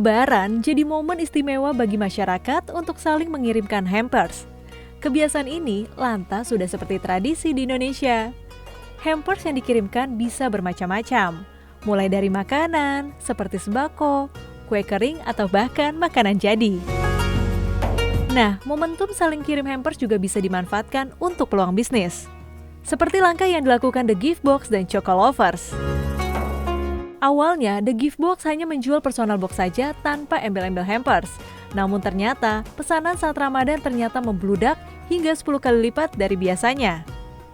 Lebaran jadi momen istimewa bagi masyarakat untuk saling mengirimkan hampers. Kebiasaan ini lantas sudah seperti tradisi di Indonesia. Hampers yang dikirimkan bisa bermacam-macam, mulai dari makanan seperti sembako, kue kering, atau bahkan makanan jadi. Nah, momentum saling kirim hampers juga bisa dimanfaatkan untuk peluang bisnis. Seperti langkah yang dilakukan The Gift Box dan Chocolovers. Awalnya, The Gift Box hanya menjual personal box saja tanpa embel-embel hampers. Namun ternyata, pesanan saat Ramadan ternyata membludak hingga 10 kali lipat dari biasanya.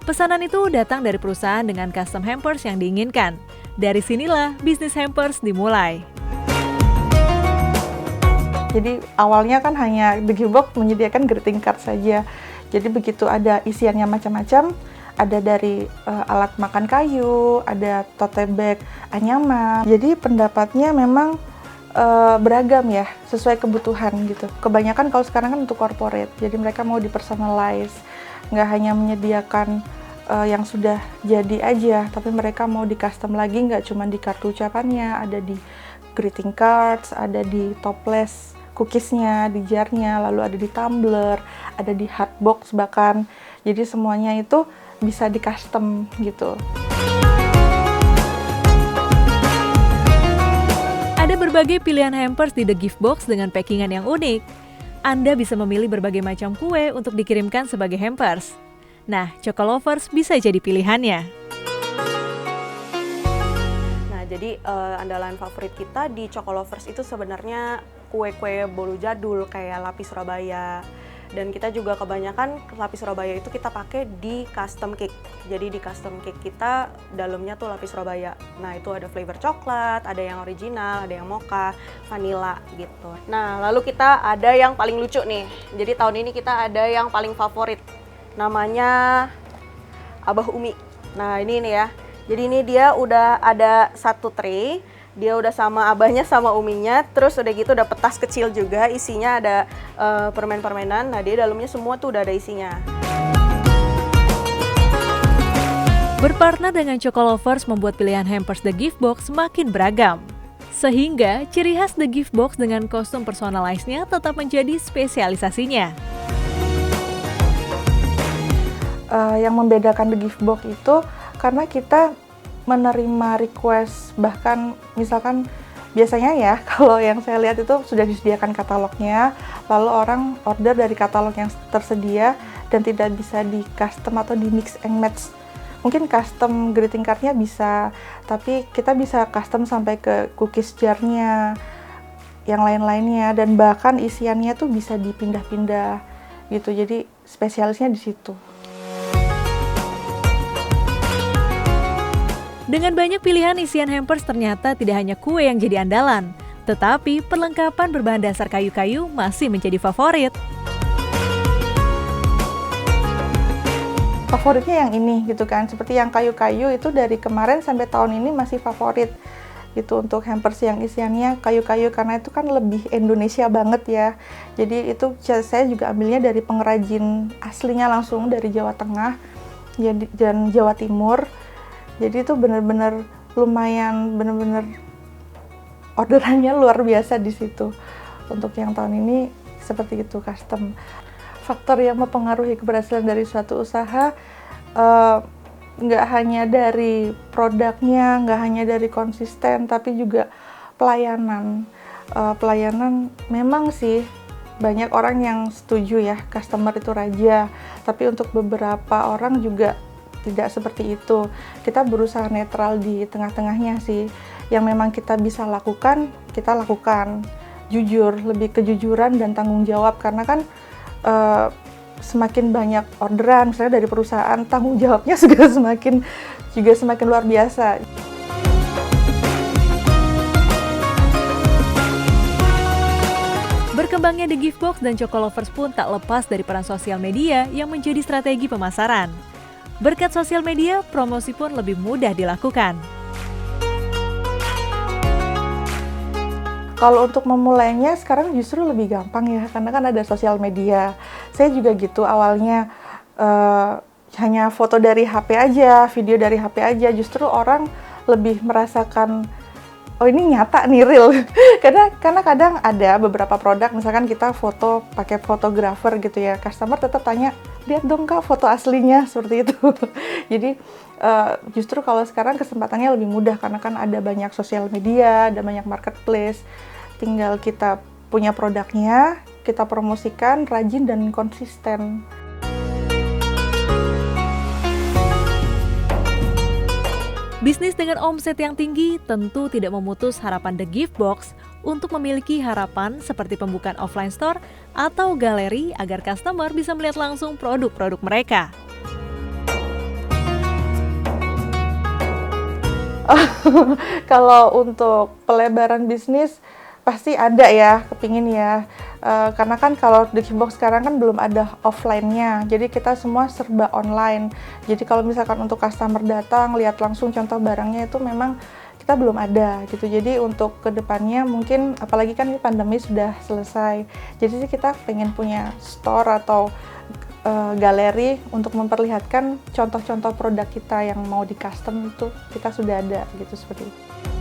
Pesanan itu datang dari perusahaan dengan custom hampers yang diinginkan. Dari sinilah bisnis hampers dimulai. Jadi awalnya kan hanya The Gift Box menyediakan greeting card saja. Jadi begitu ada isiannya macam-macam, ada dari alat makan kayu, ada tote bag anyaman. Jadi pendapatnya memang beragam ya, sesuai kebutuhan gitu. Kebanyakan kalau sekarang kan untuk corporate, jadi mereka mau dipersonalize, nggak hanya menyediakan yang sudah jadi aja, tapi mereka mau di custom lagi, nggak cuma di kartu ucapannya, ada di greeting cards, ada di toples cookiesnya, di jarnya, lalu ada di tumbler, ada di hard box bahkan. Jadi semuanya itu bisa di custom gitu. Ada berbagai pilihan hampers di The Gift Box dengan packingan yang unik. Anda bisa memilih berbagai macam kue untuk dikirimkan sebagai hampers. Nah, Chocolovers bisa jadi pilihannya. Nah, jadi andalan favorit kita di Chocolovers itu sebenarnya kue-kue bolu jadul kayak lapis Surabaya. Dan kita juga kebanyakan lapis Surabaya itu kita pakai di custom cake. Jadi di custom cake kita dalamnya tuh lapis Surabaya. Nah, itu ada flavor coklat, ada yang original, ada yang mocha, vanilla gitu. Nah, lalu kita ada yang paling lucu nih. Jadi tahun ini kita ada yang paling favorit. Namanya Abah Umi. Nah, ini nih ya. Jadi ini dia udah ada satu tray. Dia udah sama abahnya sama uminya, terus udah gitu dapet tas kecil juga, isinya ada permen-permenan. Nah, dia dalamnya semua tuh udah ada isinya. Berpartner dengan Chocolovers membuat pilihan hampers The Gift Box semakin beragam. Sehingga ciri khas The Gift Box dengan kostum personalize-nya tetap menjadi spesialisasinya. Yang membedakan The Gift Box itu karena kita menerima request, bahkan misalkan biasanya ya kalau yang saya lihat itu sudah disediakan katalognya, lalu orang order dari katalog yang tersedia dan tidak bisa di custom atau di mix and match. Mungkin custom greeting card-nya bisa, tapi kita bisa custom sampai ke cookies jar-nya, yang lain-lainnya, dan bahkan isiannya tuh bisa dipindah-pindah gitu. Jadi spesialisnya di situ. Dengan banyak pilihan isian hampers ternyata tidak hanya kue yang jadi andalan, tetapi perlengkapan berbahan dasar kayu-kayu masih menjadi favorit. Favoritnya yang ini gitu kan, seperti yang kayu-kayu itu dari kemarin sampai tahun ini masih favorit gitu untuk hampers yang isiannya kayu-kayu, karena itu kan lebih Indonesia banget ya. Jadi itu saya juga ambilnya dari pengrajin aslinya langsung dari Jawa Tengah dan Jawa Timur. Jadi itu benar-benar lumayan, benar-benar orderannya luar biasa di situ. Untuk yang tahun ini seperti itu, custom. Faktor yang mempengaruhi keberhasilan dari suatu usaha nggak hanya dari produknya, nggak hanya dari konsisten, tapi juga pelayanan. Pelayanan memang sih banyak orang yang setuju ya, customer itu raja. Tapi untuk beberapa orang juga tidak seperti itu. Kita berusaha netral di tengah-tengahnya sih. Yang memang kita bisa lakukan, kita lakukan. Jujur, lebih kejujuran dan tanggung jawab. Karena kan semakin banyak orderan, misalnya dari perusahaan, tanggung jawabnya juga semakin luar biasa. Berkembangnya The Gift Box dan Chocolovers pun tak lepas dari peran sosial media yang menjadi strategi pemasaran. Berkat sosial media, promosi pun lebih mudah dilakukan. Kalau untuk memulainya sekarang justru lebih gampang ya, karena kan ada sosial media. Saya juga gitu awalnya hanya foto dari HP aja, video dari HP aja, justru orang lebih merasakan oh ini nyata nih, real. Karena kadang ada beberapa produk, misalkan kita foto pakai fotografer gitu ya, customer tetap tanya, lihat dong Kak foto aslinya, seperti itu. Jadi justru kalau sekarang kesempatannya lebih mudah, karena kan ada banyak sosial media, ada banyak marketplace, tinggal kita punya produknya, kita promosikan, rajin dan konsisten. Bisnis dengan omset yang tinggi tentu tidak memutus harapan The Gift Box untuk memiliki harapan seperti pembukaan offline store atau galeri agar customer bisa melihat langsung produk-produk mereka. Kalau untuk pelebaran bisnis pasti ada ya, kepingin ya. Karena kan kalau The Gift Box sekarang kan belum ada offline-nya, jadi kita semua serba online. Jadi kalau misalkan untuk customer datang, lihat langsung contoh barangnya itu memang kita belum ada gitu. Jadi untuk kedepannya mungkin, apalagi kan ini pandemi sudah selesai, jadi sih kita pengen punya store atau galeri untuk memperlihatkan contoh-contoh produk kita yang mau di custom itu kita sudah ada gitu, seperti itu.